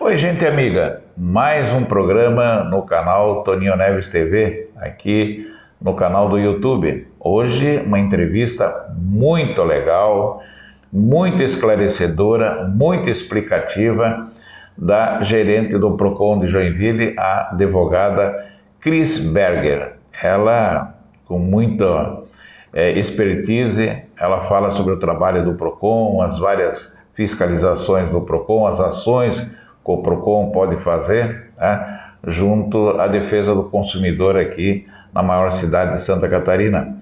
Oi, gente amiga, mais um programa no canal Toninho Neves TV, aqui no canal do YouTube. Hoje uma entrevista muito legal, muito esclarecedora, muito explicativa da gerente do Procon de Joinville, a advogada Cris Berger. Ela, com muita expertise, ela fala sobre o trabalho do Procon, as várias fiscalizações do Procon, as ações que o Procon pode fazer, né, junto à defesa do consumidor aqui na maior cidade de Santa Catarina.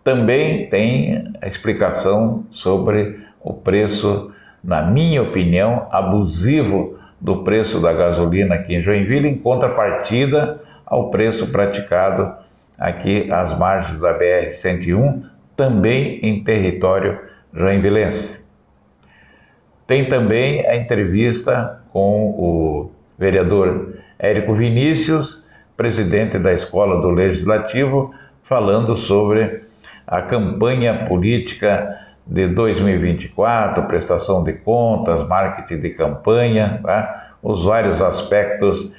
Também tem a explicação sobre o preço, na minha opinião, abusivo do preço da gasolina aqui em Joinville, em contrapartida ao preço praticado aqui às margens da BR-101, também em território joinvilense. Tem também a entrevista com o vereador Érico Vinícius, presidente da Escola do Legislativo, falando sobre a campanha política de 2024, prestação de contas, marketing de campanha, tá? Os vários aspectos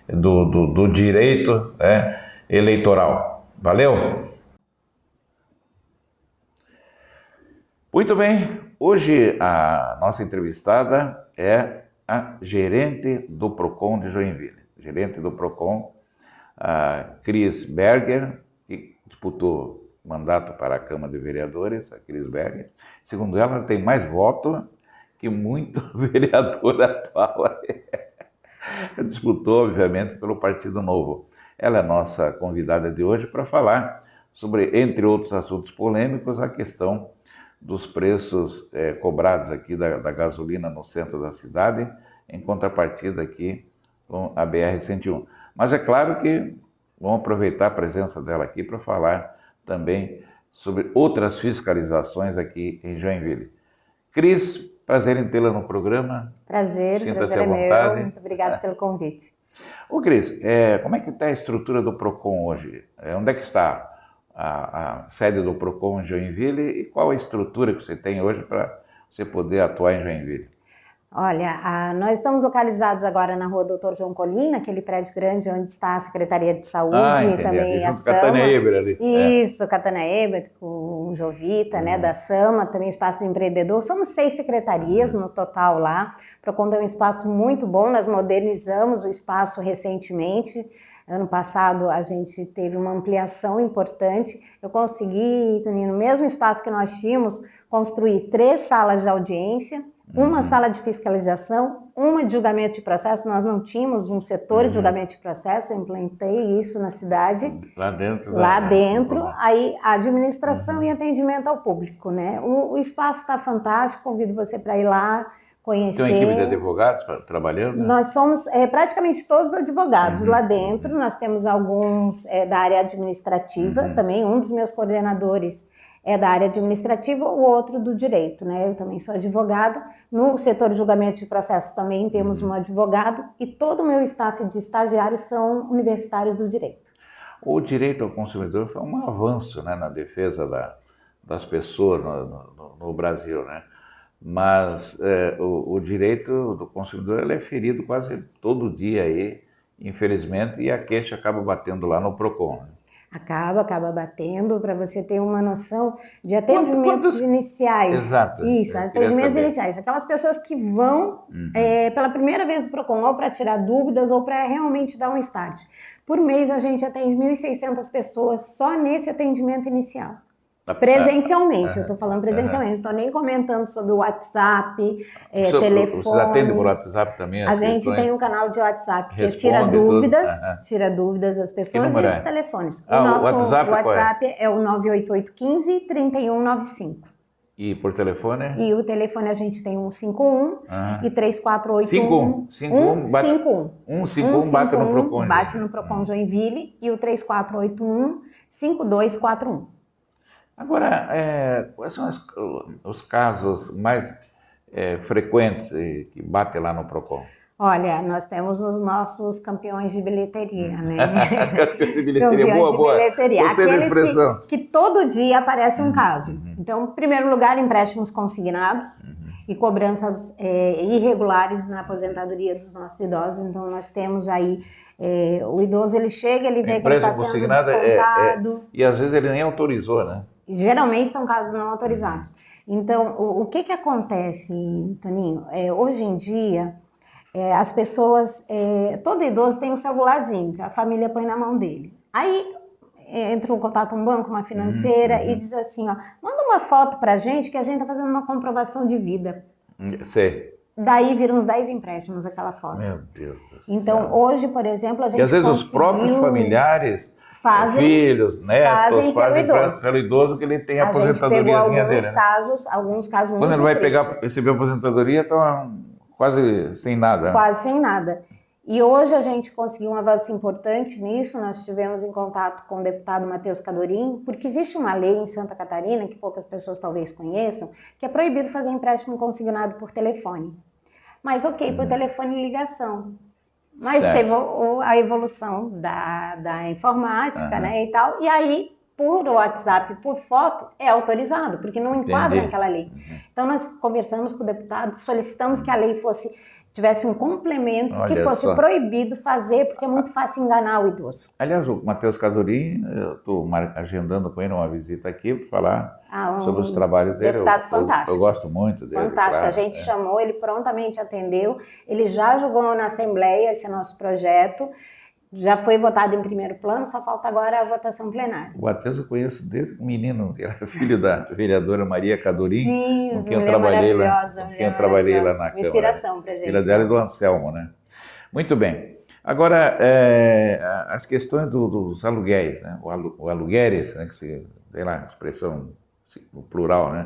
do direito, né, eleitoral. Valeu? Muito bem, hoje a nossa entrevistada é a gerente do Procon de Joinville. Gerente do Procon, a Cris Berger, que disputou mandato para a Câmara de Vereadores, a Cris Berger. Segundo ela tem mais voto que muito vereador atual. Disputou, obviamente, pelo Partido Novo. Ela é nossa convidada de hoje para falar sobre, entre outros assuntos polêmicos, a questão dos preços cobrados aqui da gasolina no centro da cidade, em contrapartida aqui com a BR-101. Mas é claro que vamos aproveitar a presença dela aqui para falar também sobre outras fiscalizações aqui em Joinville. Cris, prazer em tê-la no programa. Prazer é meu. Muito obrigada pelo convite. Ô Cris, como é que está a estrutura do Procon hoje? Onde é que está a sede do Procon em Joinville e qual a estrutura que você tem hoje para você poder atuar em Joinville? Olha, nós estamos localizados agora na rua Doutor João Colina, aquele prédio grande onde está a Secretaria de Saúde e também a junto com a Tânia Eber ali. Isso, com a Tânia Eber, com o Jovita, né, da Sama, também Espaço do Empreendedor. Somos 6 secretarias no total lá. O Procon é um espaço muito bom, nós modernizamos o espaço recentemente. Ano passado a gente teve uma ampliação importante. Eu consegui, no mesmo espaço que nós tínhamos, construir 3 salas de audiência, uma sala de fiscalização, uma de julgamento de processo. Nós não tínhamos um setor de julgamento de processo, eu implantei isso na cidade. Lá dentro? Lá dentro, aí a administração e atendimento ao público, né? O espaço está fantástico, convido você para ir lá, conhecer. Tem uma equipe de advogados trabalhando? Nós somos praticamente todos advogados lá dentro. Nós temos alguns da área administrativa também. Um dos meus coordenadores é da área administrativa, o outro do direito, né? Eu também sou advogada. No setor de julgamento de processos também temos um advogado e todo o meu staff de estagiários são universitários do direito. O direito ao consumidor foi um avanço, né, na defesa das pessoas no Brasil, né? Mas o direito do consumidor ele é ferido quase todo dia aí, infelizmente, e a queixa acaba batendo lá no Procon, né? Acaba batendo, para você ter uma noção de atendimentos iniciais. Exato. Isso, atendimentos iniciais. Aquelas pessoas que vão pela primeira vez no Procon, ou para tirar dúvidas, ou para realmente dar um start. Por mês a gente atende 1.600 pessoas só nesse atendimento inicial. Presencialmente, eu estou falando presencialmente, não estou nem comentando sobre o WhatsApp, telefone. Vocês atendem por WhatsApp também? A gente tem um canal de WhatsApp que tira dúvidas das pessoas e os telefones. O nosso WhatsApp é o 98815-3195. E por telefone? E o telefone a gente tem 151 e 3481. 151 bate no Procon. Bate no Procon Joinville e o 3481-5241. Agora, quais são os casos mais frequentes que batem lá no Procon? Olha, nós temos os nossos campeões de bilheteria, né? Campeões de bilheteria, campeões boa. De bilheteria. Gostei da expressão. Que todo dia aparece um caso. Então, em primeiro lugar, empréstimos consignados. e cobranças irregulares na aposentadoria dos nossos idosos. Então, nós temos aí, o idoso, ele chega, ele vê que ele está sendo descontado. E às vezes ele nem autorizou, né? Geralmente são casos não autorizados. Então, o que acontece, Toninho? Hoje em dia, as pessoas, todo idoso tem um celularzinho, que a família põe na mão dele. Aí entra em contato um banco, uma financeira, e diz assim, ó, manda uma foto pra gente que a gente tá fazendo uma comprovação de vida. Sei. Daí viram uns 10 empréstimos aquela foto. Meu Deus do céu. Então, hoje, por exemplo, a gente E às vezes os próprios familiares, filhos, netos, fazem pelo idoso que ele tem a aposentadoriazinha dele. Alguns casos muito Quando ele vai tristes. receber a aposentadoria, está quase sem nada. Quase sem nada. E hoje a gente conseguiu um avanço importante nisso. Nós estivemos em contato com o deputado Matheus Cadorim, porque existe uma lei em Santa Catarina, que poucas pessoas talvez conheçam, que é proibido fazer empréstimo consignado por telefone. Mas por telefone e ligação. Mas teve a evolução da informática, né, e tal, e aí, por WhatsApp, por foto, é autorizado, porque não enquadra naquela lei. Então, nós conversamos com o deputado, solicitamos que a lei tivesse um complemento, que fosse proibido fazer, porque é muito fácil enganar o idoso. Aliás, o Matheus Cadorim, eu estou agendando com ele uma visita aqui para falar sobre os trabalhos dele. Deputado fantástico. Eu gosto muito dele. Fantástico. Claro, a gente chamou, ele prontamente atendeu, ele já julgou na Assembleia esse nosso projeto, já foi votado em primeiro plano, só falta agora a votação plenária. O Matheus eu conheço desde menino, ele era filho da vereadora Maria Cadorim, sim, com quem eu trabalhei lá na Câmara. Inspiração pra gente. Filha dela e do Anselmo, né? Muito bem. Agora, as questões dos aluguéis, né? O alugueres, né? Que sei lá, expressão plural, né?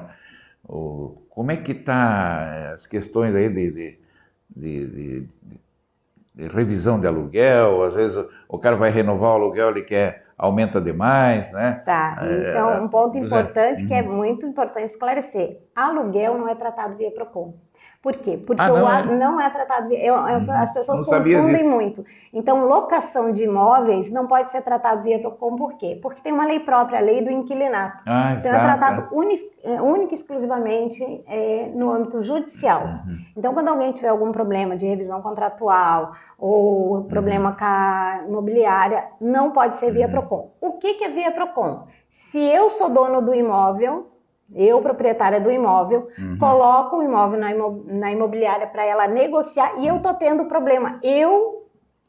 Como é que tá as questões aí de revisão de aluguel? Às vezes o cara vai renovar o aluguel, ele aumenta demais, né? Tá, isso é um ponto importante que é muito importante esclarecer. Aluguel não é tratado via PROCON. Por quê? Porque não é tratado via... As pessoas confundem muito. Então, locação de imóveis não pode ser tratado via PROCON. Por quê? Porque tem uma lei própria, a lei do inquilinato. Então, é tratado única e exclusivamente no âmbito judicial. Então, quando alguém tiver algum problema de revisão contratual ou problema com a imobiliária, não pode ser via PROCON. O que é via PROCON? Se eu sou dono do imóvel, eu, proprietária do imóvel, coloco o imóvel na imobiliária para ela negociar e eu tô tendo problema, eu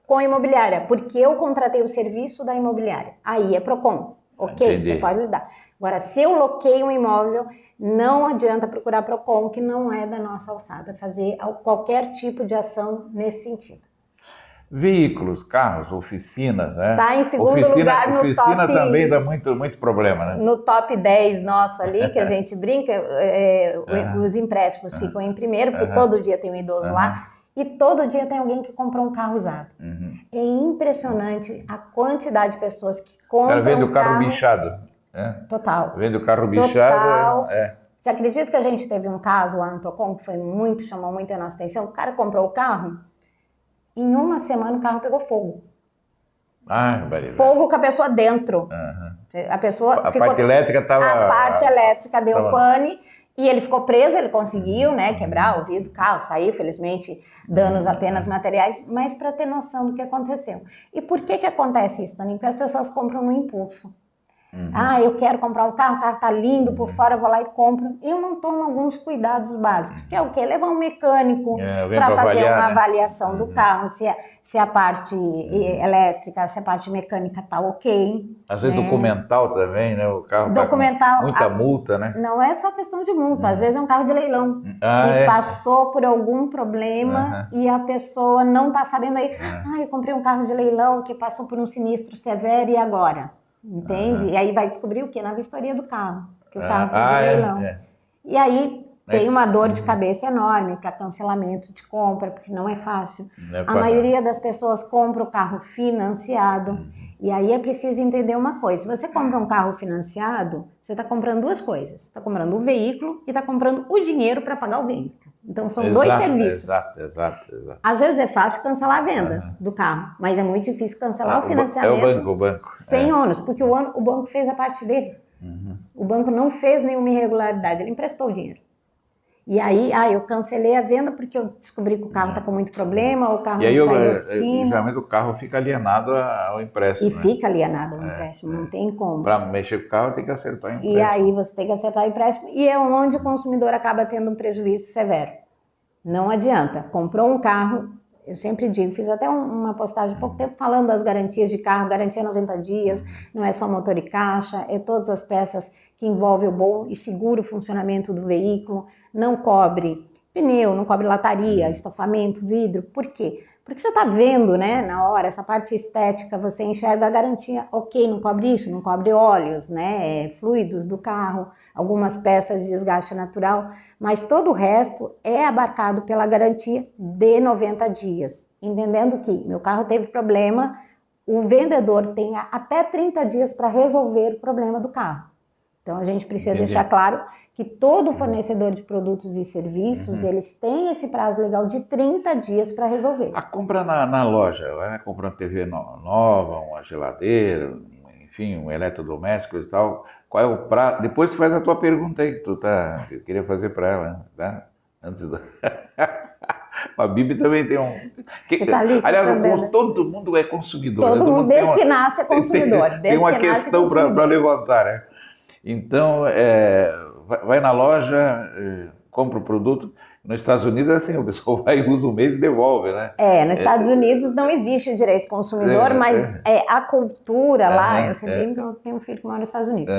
com a imobiliária, porque eu contratei o serviço da imobiliária. Aí é PROCON, ok? Entendi. Você pode lidar. Agora, se eu loquei um imóvel, não adianta procurar PROCON, que não é da nossa alçada, fazer qualquer tipo de ação nesse sentido. Veículos, carros, oficinas, né? Tá em segundo lugar no oficina top... também dá muito problema, né? No top 10 nosso ali, que a gente brinca, os empréstimos ficam em primeiro, porque todo dia tem um idoso lá, e todo dia tem alguém que comprou um carro usado. É impressionante a quantidade de pessoas que compram. O cara vende o carro bichado. Total. Vende o carro bichado. Total. Você acredita que a gente teve um caso lá no Tocom que chamou muito a nossa atenção? O cara comprou o carro, em uma semana o carro pegou fogo. Fogo com a pessoa dentro. A pessoa ficou... parte elétrica estava... A parte elétrica deu pane e ele ficou preso, ele conseguiu, né, quebrar o vidro do carro, saiu, felizmente, danos apenas materiais, mas para ter noção do que aconteceu. E por que acontece isso, Toninho? Porque as pessoas compram no impulso. Eu quero comprar um carro, o carro tá lindo por fora, eu vou lá e compro. Eu não tomo alguns cuidados básicos, que é o quê? Levar um mecânico para fazer uma avaliação do carro, se a parte elétrica, se a parte mecânica tá ok. Às vezes documental também, né? O carro documental, tá com muita multa, né? Não é só questão de multa, às vezes é um carro de leilão. Que passou por algum problema e a pessoa não tá sabendo aí. Eu comprei um carro de leilão que passou por um sinistro severo e agora? Entende? E aí vai descobrir o quê? Na vistoria do carro. Que o carro foi de leilão. E aí tem uma dor de cabeça enorme para cancelamento de compra, porque não é fácil. A maioria das pessoas compra o carro financiado. E aí é preciso entender uma coisa. Se você compra um carro financiado, você está comprando duas coisas. Está comprando o veículo e está comprando o dinheiro para pagar o veículo. Então são dois serviços. Exato. Às vezes é fácil cancelar a venda do carro, mas é muito difícil cancelar o financiamento. O banco. Sem ônus, porque o banco fez a parte dele. O banco não fez nenhuma irregularidade, ele emprestou o dinheiro. E aí, eu cancelei a venda porque eu descobri que o carro está com muito problema, o carro E aí, não saiu da oficina. geralmente o carro fica alienado ao empréstimo, E fica alienado ao empréstimo, não tem como. Para mexer com o carro tem que acertar o empréstimo. E aí você tem que acertar o empréstimo e é onde o consumidor acaba tendo um prejuízo severo. Não adianta. Comprou um carro, eu sempre digo, fiz até uma postagem há pouco tempo falando das garantias de carro, garantia 90 dias, não é só motor e caixa, é todas as peças que envolvem o bom e seguro funcionamento do veículo, não cobre pneu, não cobre lataria, estofamento, vidro. Por quê? Porque você está vendo, né, na hora, essa parte estética, você enxerga a garantia, ok, não cobre isso, não cobre óleos, né, fluidos do carro, algumas peças de desgaste natural, mas todo o resto é abarcado pela garantia de 90 dias, entendendo que meu carro teve problema, o vendedor tem até 30 dias para resolver o problema do carro. Então a gente precisa deixar claro que todo fornecedor de produtos e serviços, eles têm esse prazo legal de 30 dias para resolver. A compra na loja, ela compra uma TV nova, uma geladeira, enfim, um eletrodoméstico e tal, qual é o prazo? Depois tu faz a tua pergunta aí, que eu queria fazer para ela, tá? Antes do... A Bibi também tem aliás, todo mundo é consumidor. Todo mundo, desde que nasce, é consumidor. Tem uma questão para levantar, né? Então, vai na loja, compra o produto. Nos Estados Unidos é assim, o pessoal vai, usa um mês e devolve, né? Nos Estados Unidos não existe direito consumidor, mas a cultura lá, eu sempre digo que eu tenho um filho que mora nos Estados Unidos,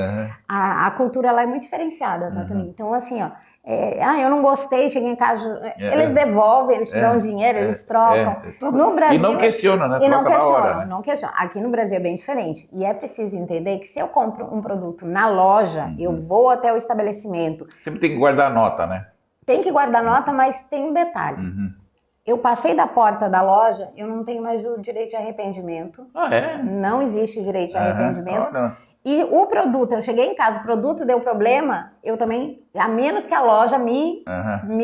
a cultura lá é muito diferenciada, tá, Toninho? Então, assim, ó, eu não gostei, cheguei em casa, eles devolvem, eles te dão dinheiro, eles trocam. No Brasil, e não questiona, né? E não questiona, hora, né? não questiona. Aqui no Brasil é bem diferente. E é preciso entender que se eu compro um produto na loja, eu vou até o estabelecimento. Sempre tem que guardar a nota, né? Tem que guardar nota, mas tem um detalhe. Eu passei da porta da loja, eu não tenho mais o direito de arrependimento. Não existe direito de arrependimento. E o produto, eu cheguei em casa, o produto deu problema, eu também, a menos que a loja me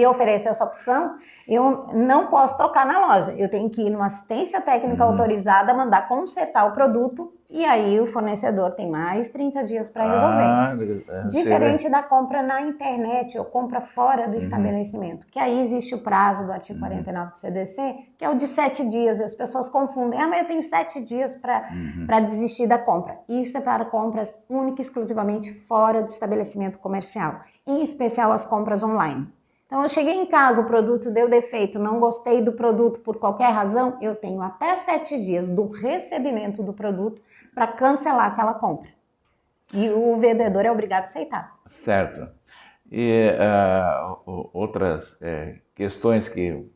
ofereça essa opção, eu não posso trocar na loja. Eu tenho que ir numa assistência técnica autorizada, mandar consertar o produto, e aí o fornecedor tem mais 30 dias para resolver. Diferente da compra na internet, ou compra fora do estabelecimento, que aí existe o prazo do artigo 49 do CDC, que é o de 7 dias. As pessoas confundem, mas eu tenho 7 dias para desistir da compra. Isso é para compras única e exclusivamente fora do estabelecimento comercial, em especial as compras online. Então, eu cheguei em casa, o produto deu defeito, não gostei do produto por qualquer razão, eu tenho até 7 dias do recebimento do produto para cancelar aquela compra. E o vendedor é obrigado a aceitar. Certo. E outras questões que,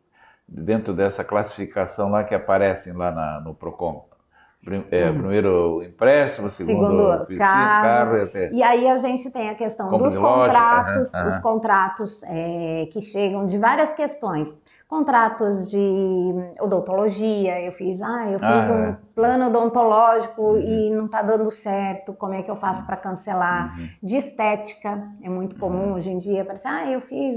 dentro dessa classificação lá que aparecem lá no Procon, primeiro empréstimo, segundo carro. E aí a gente tem a questão dos contratos, os contratos que chegam de várias questões. Contratos de odontologia, eu fiz um plano odontológico e não está dando certo, como é que eu faço para cancelar? De estética, é muito comum hoje em dia, parece, eu fiz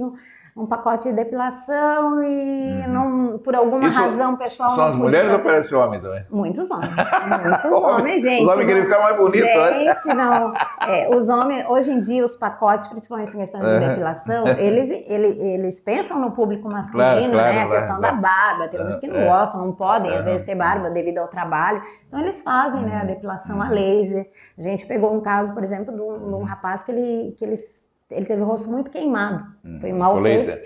um pacote de depilação e não, por alguma razão pessoal são não as mulheres ou parece homem também? Muitos homens, gente. Os homens querem ficar mais bonitos, né? Gente, não. Os homens, hoje em dia, os pacotes, principalmente em questão de depilação, eles pensam no público masculino, né? A questão da barba, tem uns que não gostam, não podem, às vezes, ter barba devido ao trabalho. Então, eles fazem, né, a depilação a laser. A gente pegou um caso, por exemplo, de um rapaz que ele teve o rosto muito queimado. Foi mal feito.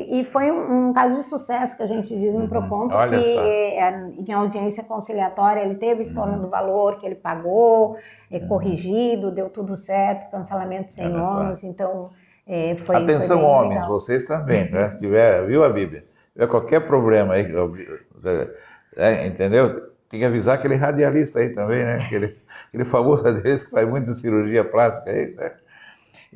E foi um caso de sucesso que a gente diz no Procon, porque em audiência conciliatória ele teve estorno do valor que ele pagou, corrigido, deu tudo certo, cancelamento sem ônus, então foi. Atenção, foi homens, legal. Vocês também, né? Se tiver, viu a Bíblia? Se tiver qualquer problema aí, entendeu? Tem que avisar aquele radialista aí também, né? Aquele famoso radialista que faz muita cirurgia plástica aí, né?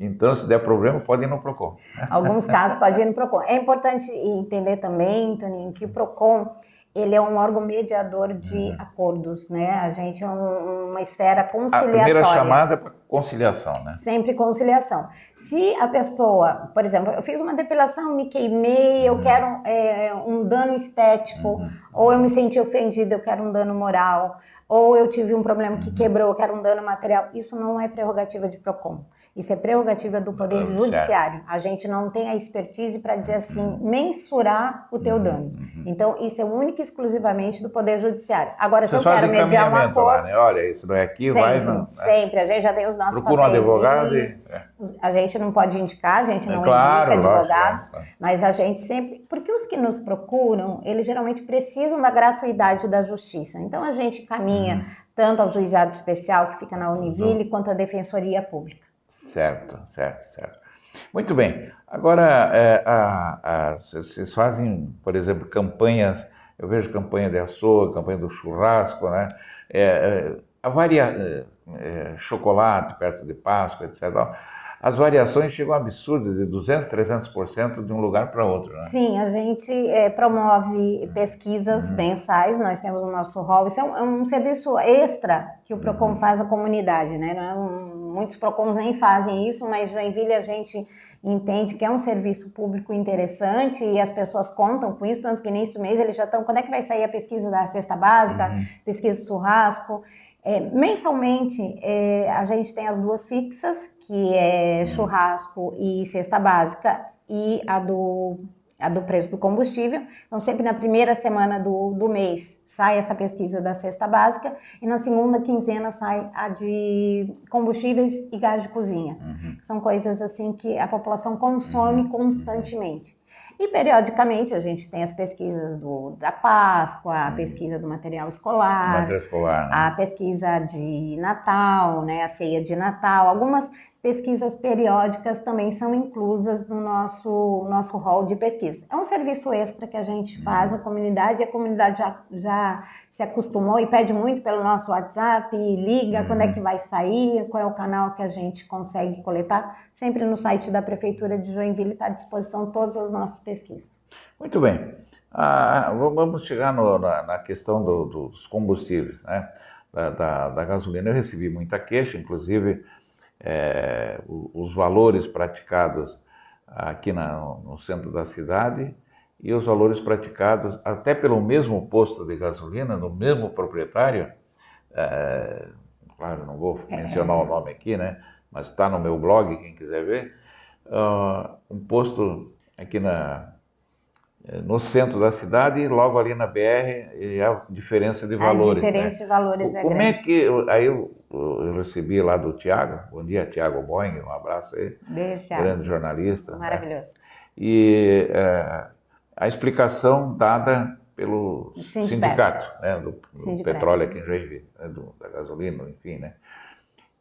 Então, se der problema, pode ir no Procon. Alguns casos pode ir no Procon. É importante entender também, Toninho, que o Procon, ele é um órgão mediador de acordos, né? A gente é uma esfera conciliatória. A primeira chamada é para conciliação, né? Sempre conciliação. Se a pessoa, por exemplo, eu fiz uma depilação, me queimei, eu quero um dano estético, ou eu me senti ofendida, eu quero um dano moral, ou eu tive um problema que quebrou, eu quero um dano material, isso não é prerrogativa de Procon. Isso é prerrogativa do Poder Judiciário. A gente não tem a expertise para dizer assim, mensurar o teu dano. Então, isso é único e exclusivamente do Poder Judiciário. Agora, se eu quero mediar um acordo... Lá, né? Olha, isso não é aqui, sempre, vai... Não, sempre. A gente já tem os nossos procura um advogado e... A gente não pode indicar, a gente não indica advogados, claro. Mas a gente sempre... Porque os que nos procuram, eles geralmente precisam da gratuidade da justiça. Então, a gente caminha tanto ao juizado especial, que fica na Univille, quanto à Defensoria Pública. Certo. Muito bem. Agora, vocês fazem, por exemplo, campanhas, eu vejo campanha de açougue, campanha do churrasco, né? Chocolate perto de Páscoa, etc. As variações chegam a absurdas, de 200%, 300% de um lugar para outro, né? Sim, a gente promove pesquisas mensais, nós temos o nosso hall, isso é um serviço extra que o PROCON faz à comunidade, né? Muitos PROCONs nem fazem isso, mas Joinville a gente entende que é um serviço público interessante e as pessoas contam com isso, tanto que nesse mês eles já estão, quando é que vai sair a pesquisa da cesta básica, pesquisa do churrasco? Mensalmente, a gente tem as duas fixas, que é churrasco e cesta básica, e a do preço do combustível. Então, sempre na primeira semana do mês sai essa pesquisa da cesta básica, e na segunda quinzena sai a de combustíveis e gás de cozinha. São coisas assim que a população consome constantemente. E, periodicamente, a gente tem as pesquisas da Páscoa, a pesquisa do material escolar, né? A pesquisa de Natal, né? A ceia de Natal. Algumas pesquisas periódicas também são inclusas no nosso hall de pesquisa. É um serviço extra que a gente faz à comunidade, e a comunidade já se acostumou e pede muito pelo nosso WhatsApp, liga quando é que vai sair, qual é o canal que a gente consegue coletar. Sempre no site da Prefeitura de Joinville está à disposição todas as nossas pesquisas. Muito bem. Vamos chegar na questão dos combustíveis, né? Da gasolina. Eu recebi muita queixa, inclusive... os valores praticados aqui no centro da cidade e os valores praticados até pelo mesmo posto de gasolina, no mesmo proprietário, claro, não vou mencionar o nome aqui, né? Mas está no meu blog, quem quiser ver, um posto aqui no centro da cidade e logo ali na BR, e a diferença de valores. A diferença de valores é grande. Como é que... Aí eu recebi lá do Tiago, bom dia, Tiago Boing, um abraço aí. Beijo, Thiago. Grande jornalista. Maravilhoso. Né? E a explicação dada pelo sindicato, né, do petróleo aqui em Joinville, né, da gasolina, enfim, né?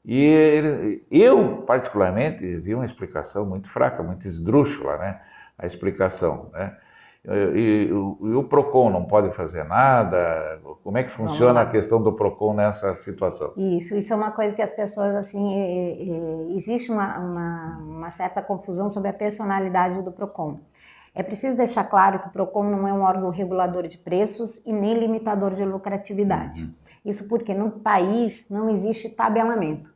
E eu, particularmente, vi uma explicação muito fraca, muito esdrúxula, né? A explicação, né? E o PROCON não pode fazer nada? Como é que funciona a questão do PROCON nessa situação? Isso é uma coisa que as pessoas, assim, existe uma certa confusão sobre a personalidade do PROCON. É preciso deixar claro que o PROCON não é um órgão regulador de preços e nem limitador de lucratividade. Isso porque no país não existe tabelamento.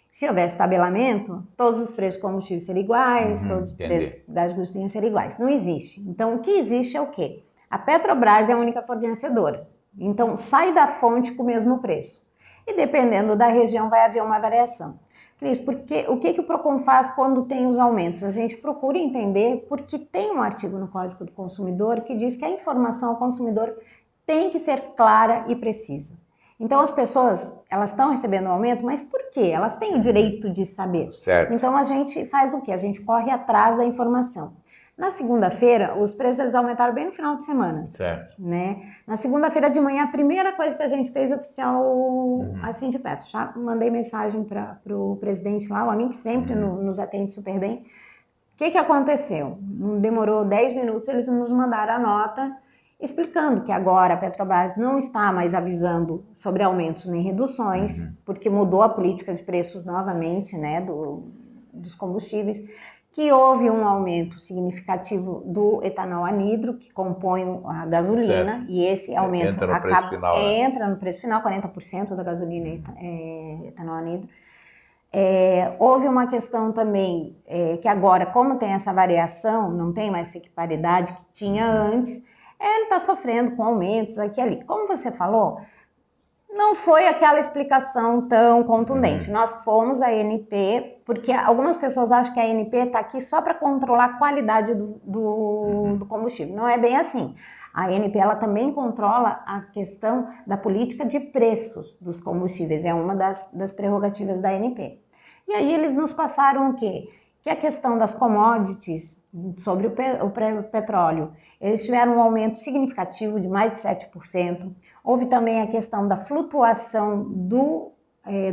Se houvesse tabelamento, todos os preços de combustível seriam iguais, todos os preços de gás de cozinha seriam iguais. Não existe. Então, o que existe é o quê? A Petrobras é a única fornecedora. Então, sai da fonte com o mesmo preço. E dependendo da região, vai haver uma variação. Cris, porque o que o PROCON faz quando tem os aumentos? A gente procura entender porque tem um artigo no Código do Consumidor que diz que a informação ao consumidor tem que ser clara e precisa. Então, as pessoas, elas estão recebendo um aumento, mas por quê? Elas têm o direito de saber. Certo. Então, a gente faz o quê? A gente corre atrás da informação. Na segunda-feira, os preços eles aumentaram bem no final de semana. Certo. Né? Na segunda-feira de manhã, a primeira coisa que a gente fez oficial, assim de perto, já mandei mensagem para o presidente lá, o Amin, que sempre nos atende super bem. O que aconteceu? Demorou 10 minutos, eles nos mandaram a nota explicando que agora a Petrobras não está mais avisando sobre aumentos nem reduções, porque mudou a política de preços novamente, né, dos combustíveis, que houve um aumento significativo do etanol anidro, que compõe a gasolina, certo. E esse aumento entra no preço final, 40% da gasolina é etanol anidro. Houve uma questão também, que agora, como tem essa variação, não tem mais essa equiparidade que tinha antes, ele está sofrendo com aumentos aqui e ali. Como você falou, Não foi aquela explicação tão contundente. Nós fomos à ANP, porque algumas pessoas acham que a ANP está aqui só para controlar a qualidade do combustível. Não é bem assim. A ANP ela também controla a questão da política de preços dos combustíveis. É uma das prerrogativas da ANP. E aí eles nos passaram o quê? Que a questão das commodities sobre o petróleo, eles tiveram um aumento significativo de mais de 7%. Houve também a questão da flutuação do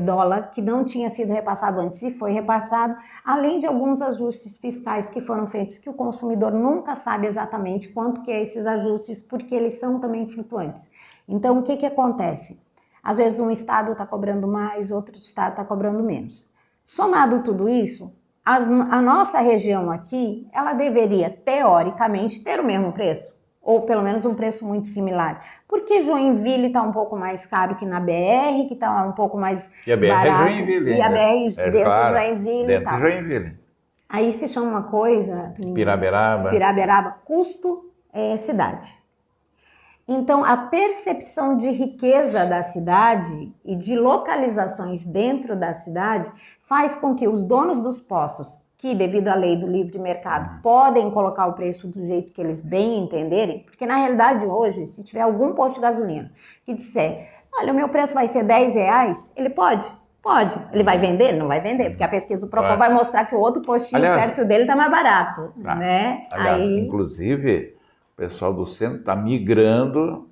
dólar, que não tinha sido repassado antes e foi repassado, além de alguns ajustes fiscais que foram feitos, que o consumidor nunca sabe exatamente quanto que é esses ajustes, porque eles são também flutuantes. Então, o que acontece? Às vezes um estado está cobrando mais, outro estado está cobrando menos. Somado tudo isso, a nossa região aqui, ela deveria, teoricamente, ter o mesmo preço, ou pelo menos um preço muito similar. Porque Joinville está um pouco mais caro que na BR, que está um pouco mais e a BR barato. É Joinville, e a BR dentro claro, de Joinville dentro e tal. de Joinville. Aí se chama uma coisa... Piraberaba, custo cidade. Então, a percepção de riqueza da cidade e de localizações dentro da cidade faz com que os donos dos postos, que devido à lei do livre mercado, podem colocar o preço do jeito que eles bem entenderem, porque na realidade hoje, se tiver algum posto de gasolina que disser, olha, o meu preço vai ser R$10, ele pode? Pode. Ele vai vender? Não vai vender, porque a pesquisa do Procon vai mostrar que o outro postinho perto dele está mais barato. Né? Aliás, inclusive, o pessoal do centro está migrando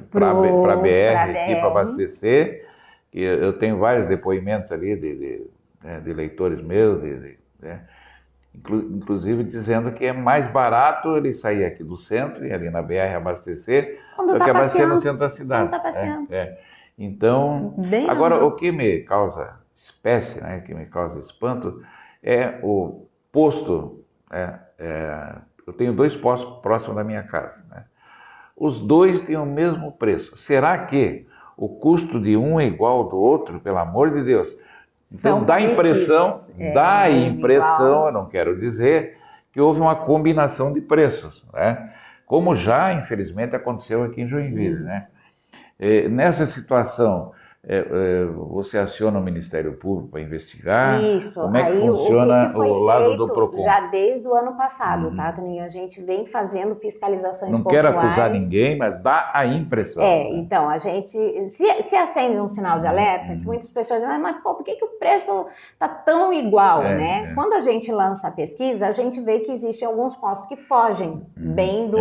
para a BR aqui para abastecer. Eu tenho vários depoimentos ali de leitores meus, inclusive dizendo que é mais barato ele sair aqui do centro e ali na BR abastecer do que abastecer no centro da cidade. Quando tá passeando. Então, agora o que me causa espécie, que me causa espanto, é o posto. Eu tenho 2 postos próximos da minha casa. Os dois têm o mesmo preço. Será que o custo de um é igual ao do outro? Pelo amor de Deus. Então dá a impressão, eu não quero dizer, que houve uma combinação de preços, como já, infelizmente, aconteceu aqui em Joinville. Nessa situação, você aciona o Ministério Público para investigar? Isso. Como é que funciona o lado do Procon? Já desde o ano passado, tá, Toninho? A gente vem fazendo fiscalizações pontuais. Não quero acusar ninguém, mas dá a impressão. Então, a gente, se acende um sinal de alerta, que muitas pessoas dizem, mas por que o preço está tão igual, né? Quando a gente lança a pesquisa, a gente vê que existem alguns postos que fogem bem do...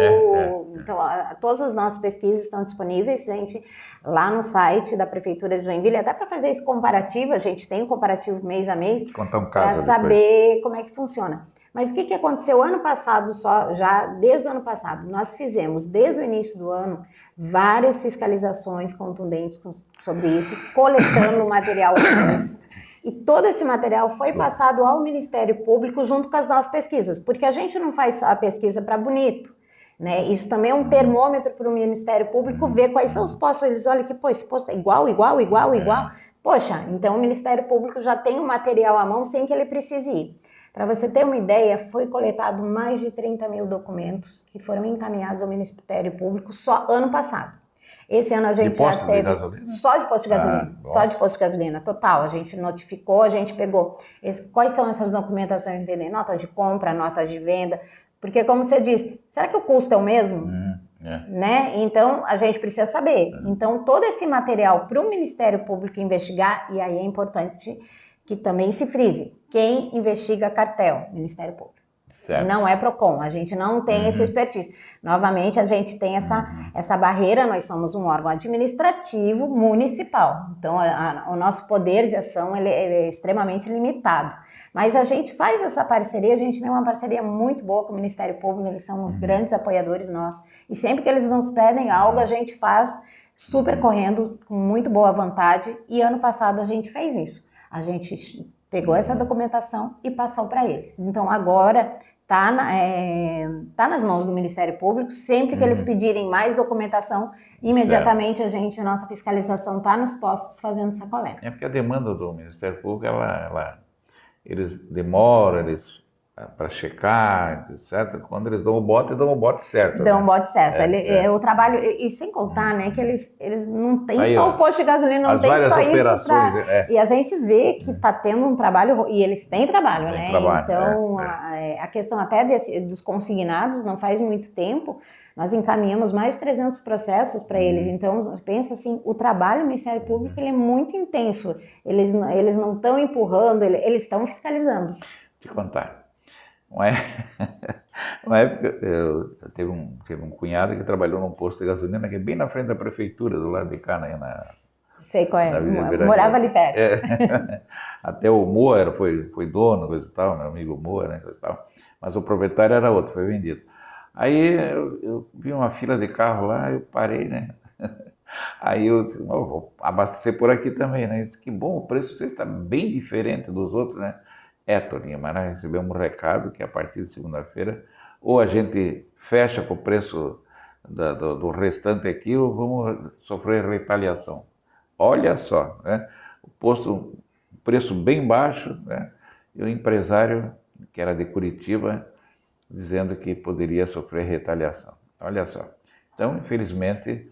Então, todas as nossas pesquisas estão disponíveis, gente, lá no site da Prefeitura de Joinville, até para fazer esse comparativo, a gente tem um comparativo mês a mês, para saber como é que funciona. Mas o que aconteceu ano passado, já desde o ano passado, nós fizemos, desde o início do ano, várias fiscalizações contundentes sobre isso, coletando material robusto. E todo esse material foi passado ao Ministério Público junto com as nossas pesquisas, porque a gente não faz só a pesquisa para bonito. Isso também é um termômetro para o Ministério Público ver quais são os postos. Eles olham que, esse posto é igual. Poxa, então o Ministério Público já tem o material à mão sem que ele precise ir. Para você ter uma ideia, foi coletado mais de 30 mil documentos que foram encaminhados ao Ministério Público só ano passado. Esse ano a gente já teve... Só de posto de gasolina. Só de posto de gasolina, total. A gente notificou, a gente pegou... Quais são essas documentações? Entender? Notas de compra, notas de venda... Porque, como você disse, será que o custo é o mesmo? Então, a gente precisa saber. Então, todo esse material para o Ministério Público investigar, e aí é importante que também se frise, quem investiga cartel? Ministério Público. Certo. Não é Procon, a gente não tem esse expertise. Novamente, a gente tem essa barreira, nós somos um órgão administrativo municipal. Então, o nosso poder de ação ele é extremamente limitado. Mas a gente faz essa parceria, a gente tem uma parceria muito boa com o Ministério Público, eles são uns grandes apoiadores nossos. E sempre que eles nos pedem algo, a gente faz super correndo, com muito boa vontade. E ano passado a gente fez isso. A gente pegou essa documentação e passou para eles. Então, agora tá nas mãos do Ministério Público. Sempre que eles pedirem mais documentação, imediatamente a nossa fiscalização está nos postos fazendo essa coleta. Porque a demanda do Ministério Público, eles demoram, para checar, etc. Quando eles dão o bote certo. Dão né? o bote certo. O trabalho, e sem contar, né, que eles não têm Aí, só ó, o posto de gasolina, não as tem várias só isso operações, e a gente vê que está tendo um trabalho, e eles têm trabalho, tem né? trabalho, Então, a questão até dos consignados, não faz muito tempo, nós encaminhamos mais de 300 processos para eles. Então, pensa assim, o trabalho do Ministério Público ele é muito intenso. Eles não estão empurrando, eles estão fiscalizando. Te contar. Uma época, eu teve um cunhado que trabalhou num posto de gasolina que é bem na frente da prefeitura, do lado de cá, né, Sei qual é, na Avenida Beira-Rio. morava ali perto. Até o Moa foi dono, coisa e tal, meu amigo Moa, né, coisa e tal. Mas o proprietário era outro, foi vendido. Aí eu vi uma fila de carro lá, eu parei, né? Aí eu disse, vou abastecer por aqui também, né? Eu disse, que bom, o preço você está bem diferente dos outros, né? Toninho, mas nós recebemos um recado que a partir de segunda-feira ou a gente fecha com o preço do restante aqui ou vamos sofrer retaliação. Olha só, né? O posto, preço bem baixo, né? E o empresário, que era de Curitiba, dizendo que poderia sofrer retaliação. Olha só. Então, infelizmente,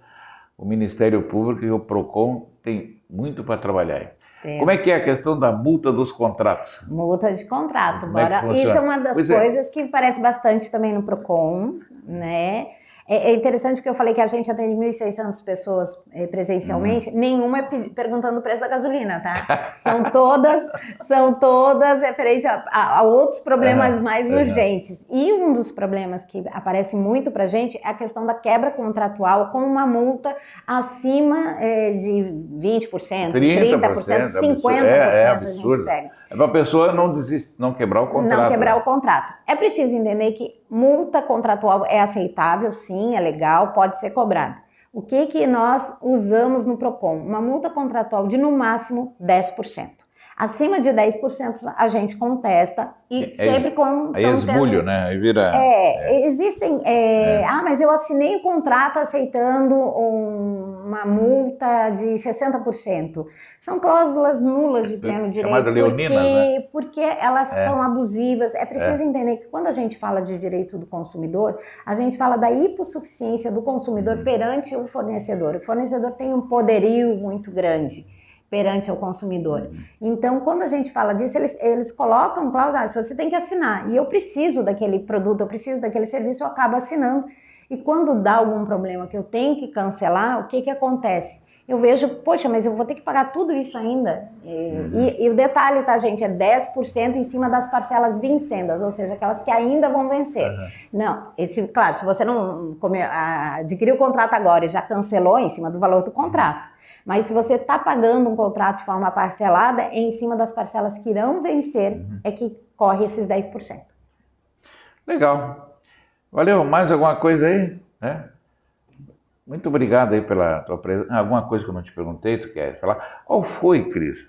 o Ministério Público e o PROCON têm muito para trabalhar. Como é que é a questão da multa dos contratos? Multa de contrato. Isso é uma das coisas que parece bastante também no PROCON, né? É interessante porque eu falei que a gente atende 1.600 pessoas presencialmente, nenhuma perguntando o preço da gasolina, tá? São todas referentes a outros problemas mais urgentes. E um dos problemas que aparece muito pra gente é a questão da quebra contratual com uma multa acima de 20%, 30%, 50% é a absurdo. gente pega. É para a pessoa não quebrar o contrato. Não quebrar o contrato. É preciso entender que multa contratual é aceitável, sim, é legal, pode ser cobrada. O que nós usamos no PROCON? Uma multa contratual de no máximo 10%. Acima de 10% a gente contesta e sempre com... Aí é esmulho, né? Aí vira... Existem... mas eu assinei o contrato aceitando uma multa de 60%. São cláusulas nulas de pleno direito. Chamada leonina, né? Porque elas são abusivas. É preciso entender que quando a gente fala de direito do consumidor, a gente fala da hipossuficiência do consumidor perante o fornecedor. O fornecedor tem um poderio muito grande perante o consumidor. Então, quando a gente fala disso, eles colocam cláusulas, você tem que assinar, e eu preciso daquele produto, eu preciso daquele serviço, eu acabo assinando, e quando dá algum problema que eu tenho que cancelar, o que acontece? Eu vejo, poxa, mas eu vou ter que pagar tudo isso ainda. E o detalhe, tá, gente, é 10% em cima das parcelas vincendas, ou seja, aquelas que ainda vão vencer. Não, claro, se você não adquiriu o contrato agora e já cancelou, é em cima do valor do contrato. Mas se você está pagando um contrato de forma parcelada, é em cima das parcelas que irão vencer, é que corre esses 10%. Legal. Valeu. Mais alguma coisa aí? Muito obrigado aí pela tua presença. Alguma coisa que eu não te perguntei, tu quer falar? Qual foi, Cris,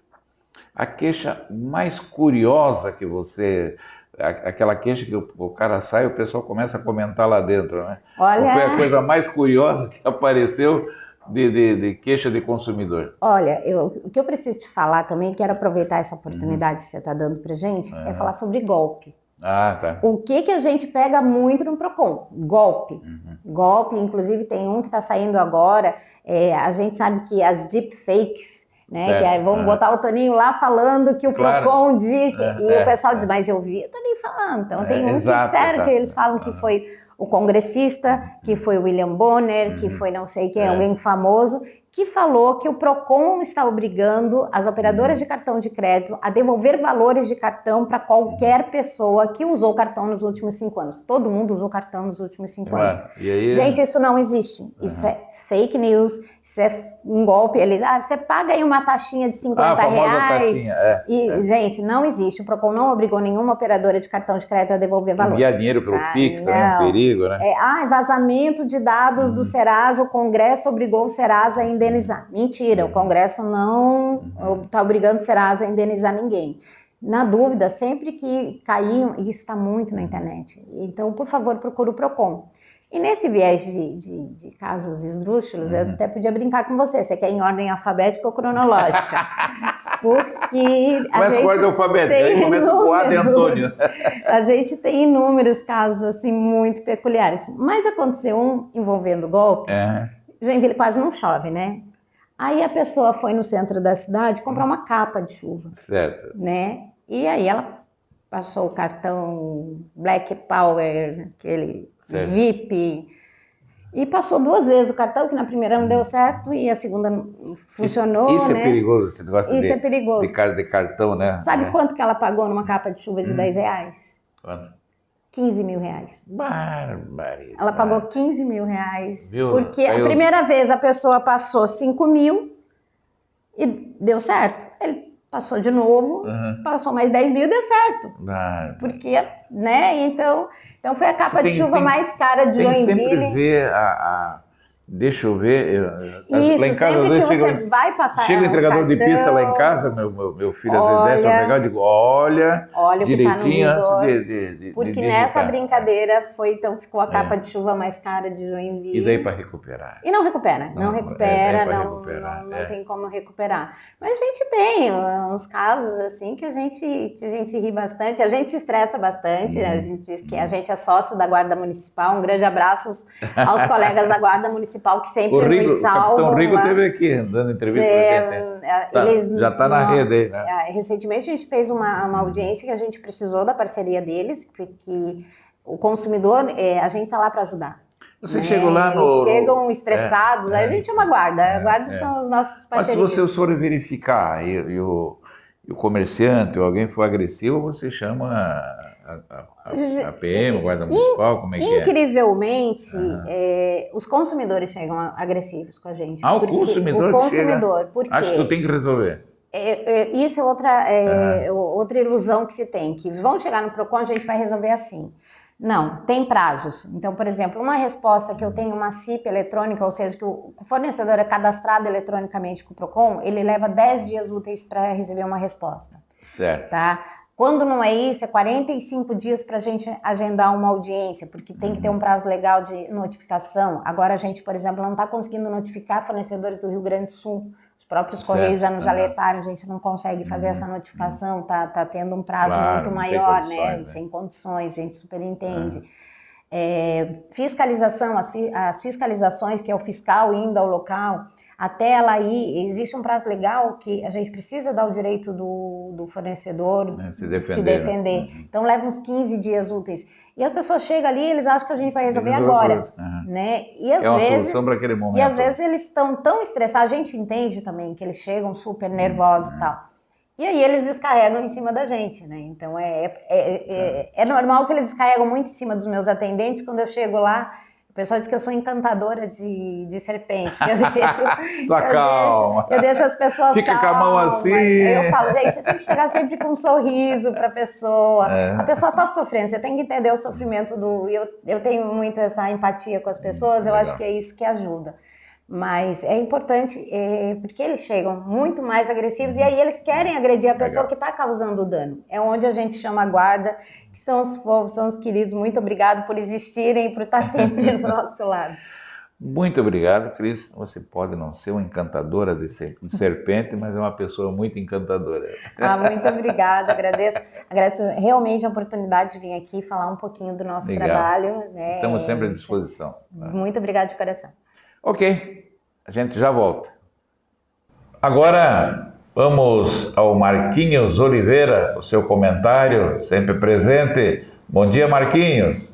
a queixa mais curiosa que você... Aquela queixa que o cara sai e o pessoal começa a comentar lá dentro, né? Olha... Qual foi a coisa mais curiosa que apareceu de queixa de consumidor? Olha, o que eu preciso te falar também, quero aproveitar essa oportunidade que você está dando pra gente, é falar sobre golpe. Ah, tá. O que a gente pega muito no PROCON? Golpe. Golpe, inclusive tem um que está saindo agora, a gente sabe que as deepfakes, né, que vamos botar o Toninho lá falando que o PROCON disse, e o pessoal diz, mas eu vi o Toninho falando. Então tem um que disseram que eles falam que foi o congressista, que foi o William Bonner, que foi não sei quem, alguém famoso, que falou que o PROCON está obrigando as operadoras de cartão de crédito a devolver valores de cartão para qualquer pessoa que usou cartão nos últimos 5 anos. Todo mundo usou cartão nos últimos 5 anos. E aí... Gente, isso não existe. Isso é fake news, isso é um golpe. Eles, você paga aí uma taxinha de 50 reais. Taxinha, gente, não existe. O PROCON não obrigou nenhuma operadora de cartão de crédito a devolver valores. Enviar dinheiro pelo Pix também é um perigo, né? Vazamento de dados do Serasa, o Congresso obrigou o Serasa a indenizar. Mentira, o Congresso não está obrigando o Serasa a indenizar ninguém. Na dúvida, sempre que cair, isso está muito na internet. Então, por favor, procure o PROCON. E nesse viés de casos esdrúxulos, eu até podia brincar com você quer em ordem alfabética ou cronológica? Porque Começa com a ordem alfabética, aí começa com o A de Antônio. A gente tem inúmeros casos assim muito peculiares. Mas aconteceu um envolvendo golpe. Joinville quase não chove, né? Aí a pessoa foi no centro da cidade comprar uma capa de chuva. Certo. Né? E aí ela passou o cartão Black Power, aquele certo. VIP, e passou 2 vezes o cartão, que na primeira não deu certo e a segunda funcionou. Isso né? É perigoso, esse negócio Isso é perigoso. de cartão, né? Sabe quanto que ela pagou numa capa de chuva de R$10? Quanto? 15 mil reais. Barbaridade. Ela pagou 15 mil reais. Viu? Porque a primeira vez a pessoa passou 5 mil e deu certo. Ele passou de novo, passou mais 10 mil e deu certo. Porque, né? Então foi a capa de chuva mais cara de Joinville. Tem que sempre ver Deixa eu ver. Isso, lá em casa, sempre que você vai passar. Chega o entregador de pizza lá em casa, meu filho às vezes desce a pegar, eu digo, olha direitinho tá antes de porque nessa brincadeira ficou a capa de chuva mais cara de Joinville. E daí para recuperar? E não recupera, não tem como recuperar. Mas a gente tem uns casos assim que a gente ri bastante, a gente se estressa bastante, né? A gente diz que a gente é sócio da Guarda Municipal. Um grande abraço aos colegas da Guarda Municipal que sempre nos salvam. O Capitão Rigo esteve aqui dando entrevista. Já está na rede aí, né? Recentemente a gente fez uma audiência que a gente precisou da parceria deles, porque o consumidor, a gente está lá para ajudar. Você chegou lá Eles chegam estressados, aí a gente chama a guarda. A guarda são os nossos parceiros. Mas se você for verificar e o comerciante ou alguém for agressivo, você chama a PM, Guarda Municipal, como é que é? Incrivelmente, os consumidores chegam agressivos com a gente. O consumidor chega? Porque Acho que tu tem que resolver. Isso é outra ilusão que se tem, que vão chegar no PROCON, a gente vai resolver assim. Não, tem prazos. Então, por exemplo, uma resposta que eu tenho uma CIP eletrônica, ou seja, que o fornecedor é cadastrado eletronicamente com o PROCON, ele leva 10 dias úteis para receber uma resposta. Certo. Tá? Quando não é isso, é 45 dias para a gente agendar uma audiência, porque tem que ter um prazo legal de notificação. Agora a gente, por exemplo, não está conseguindo notificar fornecedores do Rio Grande do Sul. Os próprios Correios já nos alertaram, a gente não consegue fazer essa notificação, tá tendo um prazo muito maior, né? Sem condições, a gente super entende. Fiscalização, as fiscalizações, que é o fiscal indo ao local, até ela ir, existe um prazo legal que a gente precisa dar o direito do fornecedor se defender. Então leva uns 15 dias úteis. E a pessoa chega ali, eles acham que a gente vai resolver agora, né? E às vezes, solução para aquele momento. E às vezes eles estão tão estressados, a gente entende também que eles chegam super nervosos e tal. E aí eles descarregam em cima da gente, né? Então é normal que eles descarregam muito em cima dos meus atendentes. Quando eu chego lá, o pessoal diz que eu sou encantadora de serpente. Eu deixo as pessoas Fica calmas. Com a mão assim. Aí eu falo, gente, você tem que chegar sempre com um sorriso para a pessoa. A pessoa está sofrendo, você tem que entender o sofrimento eu tenho muito essa empatia com as pessoas, eu acho que é isso que ajuda. Mas é importante, porque eles chegam muito mais agressivos e aí eles querem agredir a pessoa que está causando o dano. É onde a gente chama a guarda, que são os fofos, são os queridos. Muito obrigado por existirem e por estar sempre do nosso lado. Muito obrigado, Cris. Você pode não ser uma encantadora de serpente, mas é uma pessoa muito encantadora. Muito obrigada, agradeço realmente a oportunidade de vir aqui falar um pouquinho do nosso trabalho. Né? Estamos sempre à disposição. Muito obrigada de coração. Ok, a gente já volta. Agora vamos ao Marquinhos Oliveira, o seu comentário sempre presente. Bom dia, Marquinhos.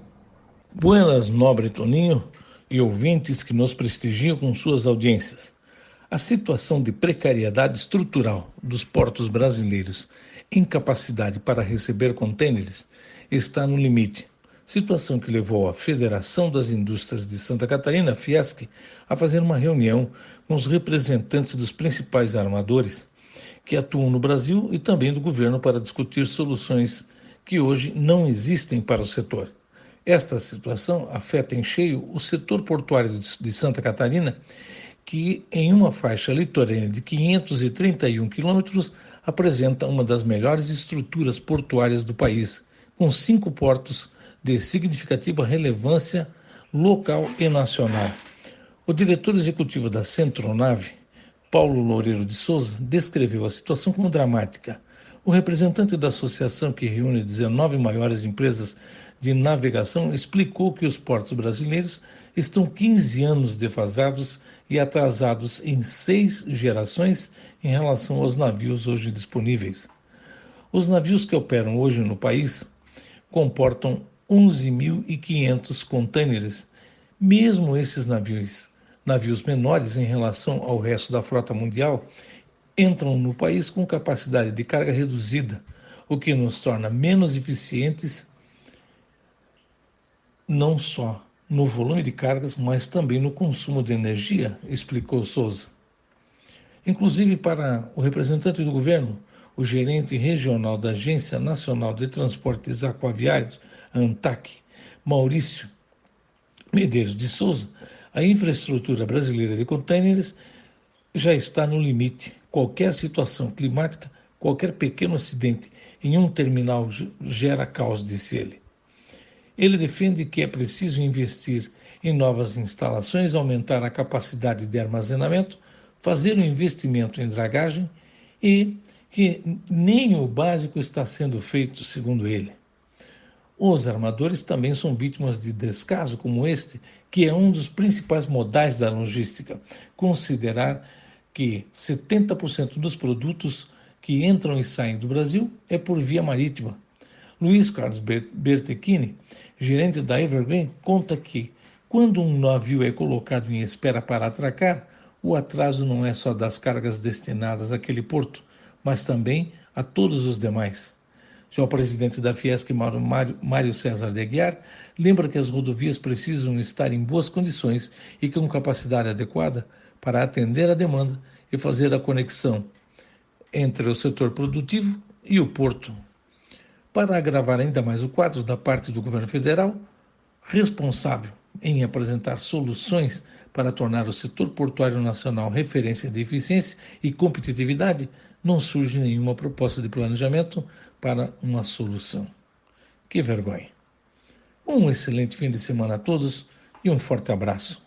Buenas, nobre Toninho e ouvintes que nos prestigiam com suas audiências. A situação de precariedade estrutural dos portos brasileiros, incapacidade para receber contêineres, está no limite. Situação que levou a Federação das Indústrias de Santa Catarina, Fiesc, a fazer uma reunião com os representantes dos principais armadores que atuam no Brasil e também do governo para discutir soluções que hoje não existem para o setor. Esta situação afeta em cheio o setor portuário de Santa Catarina, que em uma faixa litorânea de 531 quilômetros apresenta uma das melhores estruturas portuárias do país, com 5 portos de significativa relevância local e nacional. O diretor executivo da Centronave, Paulo Loureiro de Souza, descreveu a situação como dramática. O representante da associação, que reúne 19 maiores empresas de navegação, explicou que os portos brasileiros estão 15 anos defasados e atrasados em 6 gerações em relação aos navios hoje disponíveis. Os navios que operam hoje no país comportam 11.500 contêineres. Mesmo esses navios menores em relação ao resto da frota mundial, entram no país com capacidade de carga reduzida, o que nos torna menos eficientes não só no volume de cargas, mas também no consumo de energia, explicou Souza. Inclusive, para o representante do governo, o gerente regional da Agência Nacional de Transportes Aquaviários, ANTAQ, Maurício Medeiros de Souza, a infraestrutura brasileira de contêineres já está no limite. Qualquer situação climática, qualquer pequeno acidente em um terminal gera caos, disse ele. Ele defende que é preciso investir em novas instalações, aumentar a capacidade de armazenamento, fazer um investimento em dragagem e que nem o básico está sendo feito, segundo ele. Os armadores também são vítimas de descaso como este, que é um dos principais modais da logística. Considerar que 70% dos produtos que entram e saem do Brasil é por via marítima. Luiz Carlos Bertechini, gerente da Evergreen, conta que, quando um navio é colocado em espera para atracar, o atraso não é só das cargas destinadas àquele porto, mas também a todos os demais. Já o presidente da Fiesc, Mário César de Aguiar, lembra que as rodovias precisam estar em boas condições e com capacidade adequada para atender a demanda e fazer a conexão entre o setor produtivo e o porto. Para agravar ainda mais o quadro da parte do governo federal, responsável em apresentar soluções para tornar o setor portuário nacional referência de eficiência e competitividade, não surge nenhuma proposta de planejamento para uma solução. Que vergonha! Um excelente fim de semana a todos e um forte abraço.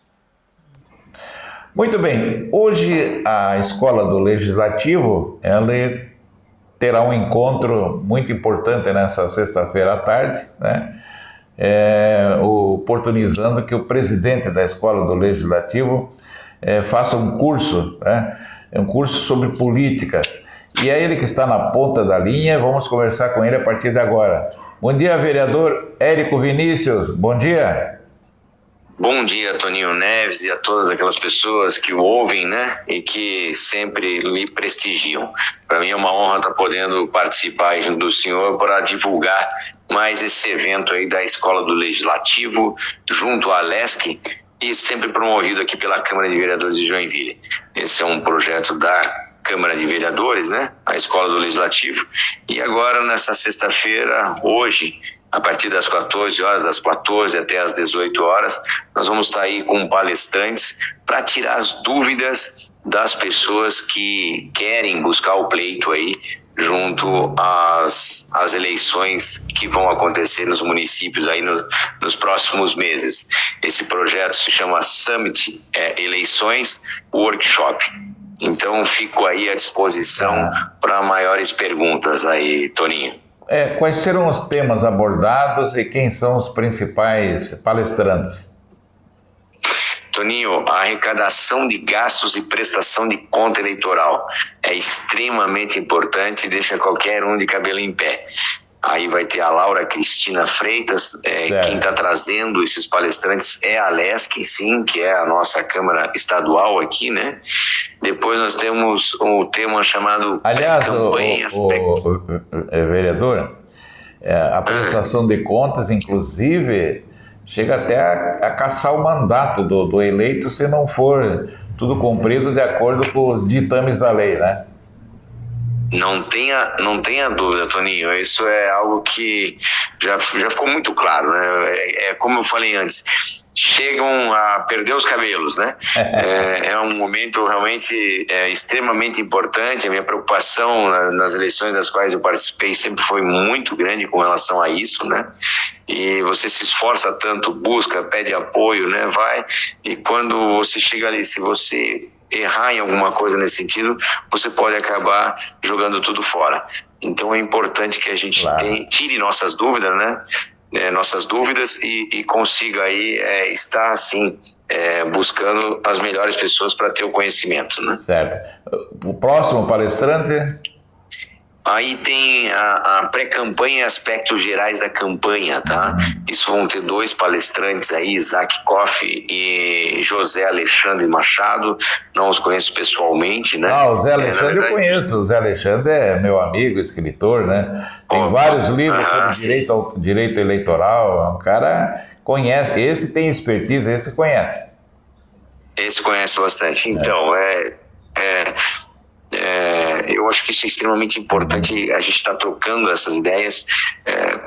Muito bem, hoje a Escola do Legislativo ela terá um encontro muito importante nessa sexta-feira à tarde, né? Oportunizando que o presidente da Escola do Legislativo faça um curso, né? Um curso sobre política. E é ele que está na ponta da linha, vamos conversar com ele a partir de agora. Bom dia, vereador Érico Vinícius, bom dia. Bom dia, Toninho Neves, e a todas aquelas pessoas que o ouvem, né, e que sempre lhe prestigiam. Para mim é uma honra estar podendo participar junto do senhor para divulgar mais esse evento aí da Escola do Legislativo, junto à Alesc, e sempre promovido aqui pela Câmara de Vereadores de Joinville. Esse é um projeto da Câmara de Vereadores, né, a Escola do Legislativo. E agora, nessa sexta-feira, hoje, a partir das 14 horas, das 14 até as 18 horas, nós vamos estar aí com palestrantes para tirar as dúvidas das pessoas que querem buscar o pleito aí junto às eleições que vão acontecer nos municípios aí nos próximos meses. Esse projeto se chama Summit Eleições Workshop. Então, fico aí à disposição para maiores perguntas aí, Toninho. Quais serão os temas abordados e quem são os principais palestrantes? Toninho, a arrecadação de gastos e prestação de conta eleitoral é extremamente importante e deixa qualquer um de cabelo em pé. Aí vai ter a Laura Cristina Freitas, quem está trazendo esses palestrantes é a Alesc, sim, que é a nossa Câmara Estadual aqui, né? Depois nós temos um tema chamado... Aliás, vereador, a prestação de contas, inclusive, chega até a caçar o mandato do eleito se não for tudo cumprido de acordo com os ditames da lei, né? Não tenha dúvida, Toninho, isso é algo que já ficou muito claro, né? Como eu falei antes, chegam a perder os cabelos, né? É um momento realmente extremamente importante. A minha preocupação nas eleições das quais eu participei sempre foi muito grande com relação a isso, né? E você se esforça tanto, busca, pede apoio, né? Vai, e quando você chega ali, se você errar em alguma coisa nesse sentido, você pode acabar jogando tudo fora. Então é importante que a gente tire nossas dúvidas, né? Nossas dúvidas e consiga aí estar assim buscando as melhores pessoas para ter o conhecimento, né? Certo. O próximo palestrante? Aí tem a pré-campanha e aspectos gerais da campanha, tá? Isso vão ter 2 palestrantes aí, Isaac Koff e José Alexandre Machado. Não os conheço pessoalmente, né? O Zé Alexandre eu conheço. O Zé Alexandre é meu amigo, escritor, né? Tem vários livros sobre direito eleitoral. Um cara conhece. Esse tem expertise, esse conhece. Esse conhece bastante. Então, eu acho que isso é extremamente importante, a gente está trocando essas ideias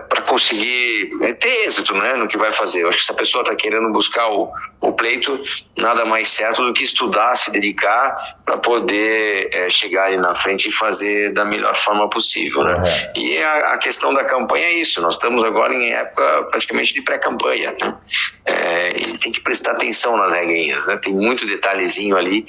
para conseguir ter êxito, né, no que vai fazer. Eu acho que se a pessoa está querendo buscar o pleito, nada mais certo do que estudar, se dedicar para poder chegar ali na frente e fazer da melhor forma possível, né? E a questão da campanha é isso, nós estamos agora em época praticamente de pré-campanha, né? E tem que prestar atenção nas regrinhas, né? Tem muito detalhezinho ali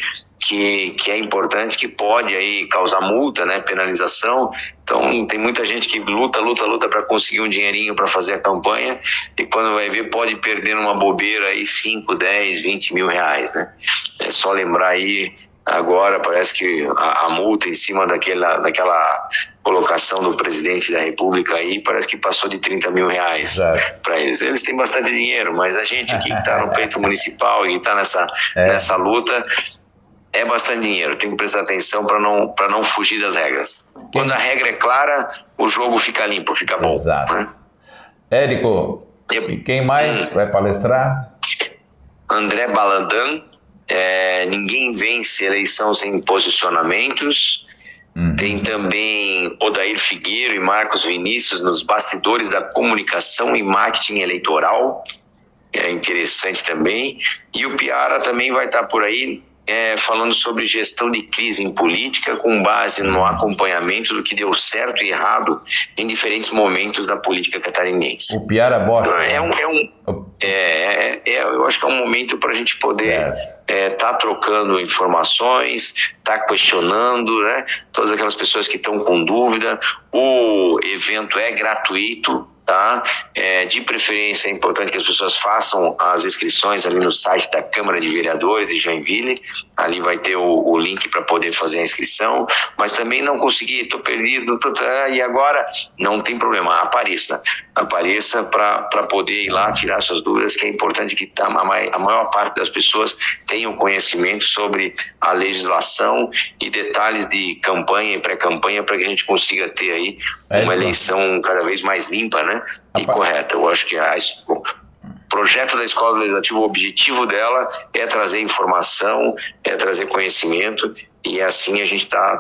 que é importante, que pode aí causar multa, né, penalização. Então tem muita gente que luta para conseguir um dinheirinho para fazer a campanha e quando vai ver pode perder numa bobeira aí 5, 10, 20 mil reais, né? É só lembrar aí agora, parece que a multa em cima daquela colocação do presidente da República aí, parece que passou de 30 mil reais para eles. Eles têm bastante dinheiro, mas a gente aqui que está no pleito municipal e que está nessa luta, é bastante dinheiro, tem que prestar atenção para não fugir das regras. Quando a regra é clara, o jogo fica limpo, fica bom. Exato. Né? Érico, e quem mais vai palestrar? André Balandan, Ninguém Vence Eleição Sem Posicionamentos. Tem também Odair Figueiro e Marcos Vinícius nos bastidores da comunicação e marketing eleitoral. É interessante também. E o Piara também vai estar por aí, falando sobre gestão de crise em política com base no acompanhamento do que deu certo e errado em diferentes momentos da política catarinense. O Piara Bosch. Eu acho que é um momento para a gente poder tá trocando informações, tá questionando, né? Todas aquelas pessoas que estão com dúvida. O evento é gratuito, tá? De preferência é importante que as pessoas façam as inscrições ali no site da Câmara de Vereadores de Joinville. Ali vai ter o link para poder fazer a inscrição, mas também não consegui, estou perdido, e agora não tem problema, apareça para poder ir lá tirar suas dúvidas, que é importante que a maior parte das pessoas tenham conhecimento sobre a legislação e detalhes de campanha e pré-campanha para que a gente consiga ter aí uma eleição cada vez mais limpa, né, e correta. Eu acho que o projeto da Escola Legislativa, o objetivo dela é trazer informação, é trazer conhecimento, e assim a gente tá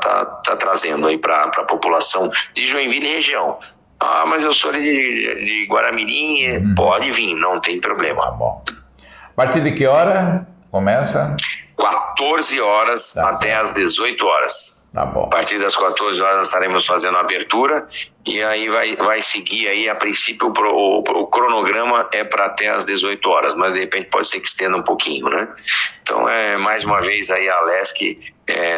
trazendo aí para a população de Joinville e região. Mas eu sou ali de Guaramirim, pode vir, não tem problema. Tá bom. A partir de que hora começa? 14 horas até às 18 horas. Tá bom. A partir das 14 horas nós estaremos fazendo a abertura e aí vai seguir aí, a princípio o cronograma é para até às 18 horas, mas de repente pode ser que estenda um pouquinho, né? Então mais uma vez aí a LESC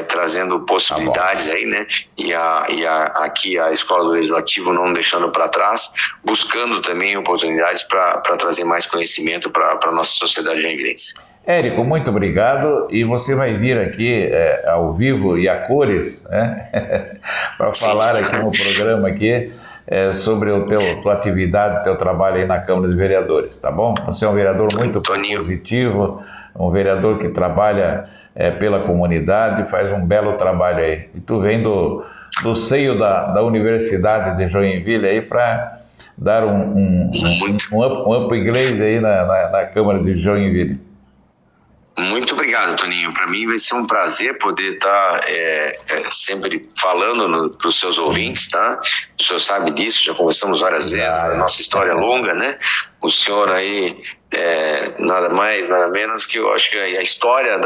trazendo possibilidades aí, né? E aqui a Escola do Legislativo não deixando para trás, buscando também oportunidades para trazer mais conhecimento para a nossa sociedade joinvilense. Érico, muito obrigado, e você vai vir aqui ao vivo e a cores, né? para falar aqui no programa aqui, sobre tua atividade, teu trabalho aí na Câmara de Vereadores, tá bom? Você é um vereador muito positivo, um vereador que trabalha pela comunidade, faz um belo trabalho aí. E tu vem do seio da Universidade de Joinville aí para dar um upgrade aí na Câmara de Joinville. Muito obrigado, Toninho. Para mim vai ser um prazer poder estar sempre falando para os seus ouvintes, tá? O senhor sabe disso, já conversamos várias vezes, a nossa história é longa, né? O senhor aí, nada mais, nada menos que eu acho que a história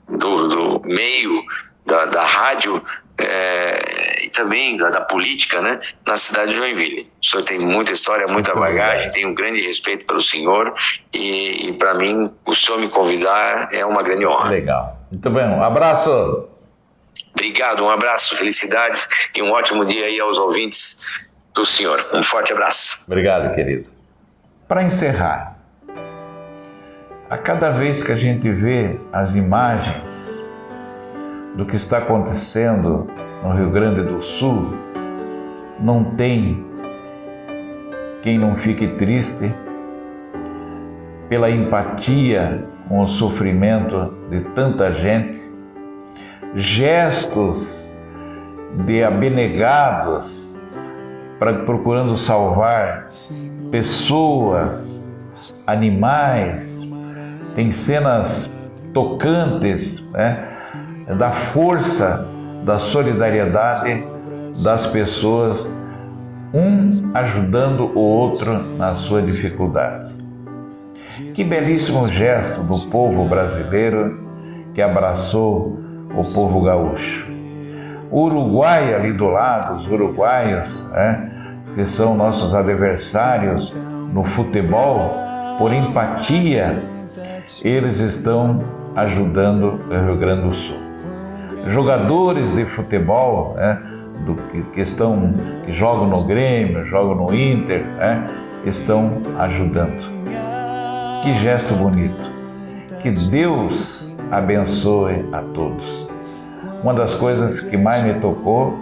do meio da rádio e também da política, né, na cidade de Joinville. O senhor tem muita história, muita bagagem, tenho um grande respeito pelo senhor e para mim, o senhor me convidar é uma grande honra. Legal. Muito bem, um abraço. Obrigado, um abraço, felicidades e um ótimo dia aí aos ouvintes do senhor. Um forte abraço. Obrigado, querido. Para encerrar, a cada vez que a gente vê as imagens do que está acontecendo no Rio Grande do Sul, não tem quem não fique triste pela empatia com o sofrimento de tanta gente, gestos de abnegados procurando salvar pessoas, animais. Tem cenas tocantes, né, da força, da solidariedade das pessoas, um ajudando o outro na sua dificuldade. Que belíssimo gesto do povo brasileiro que abraçou o povo gaúcho. O Uruguai ali do lado, os uruguaios, que são nossos adversários no futebol, por empatia, eles estão ajudando o Rio Grande do Sul. Jogadores de futebol, que jogam no Grêmio, jogam no Inter, estão ajudando. Que gesto bonito. Que Deus abençoe a todos. Uma das coisas que mais me tocou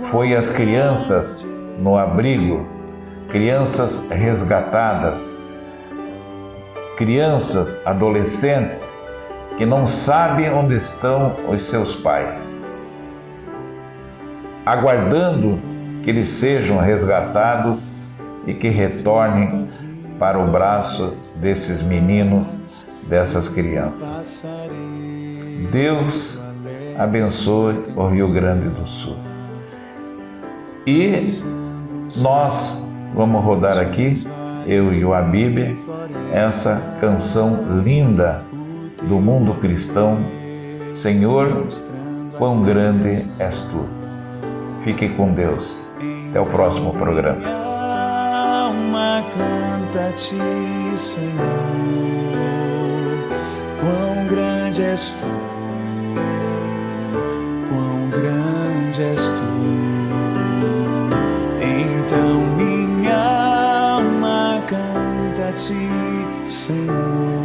foi as crianças no abrigo, crianças resgatadas, crianças, adolescentes que não sabem onde estão os seus pais, aguardando que eles sejam resgatados e que retornem para o braço desses meninos, dessas crianças. Deus abençoe o Rio Grande do Sul. E nós vamos rodar aqui, eu e o Habib, essa canção linda do mundo cristão, Senhor, quão grande és tu. Fique com Deus. Até o próximo programa. Alma canta-te, Senhor, quão grande és tu, quão grande és tu. Então minha alma canta-te, Senhor.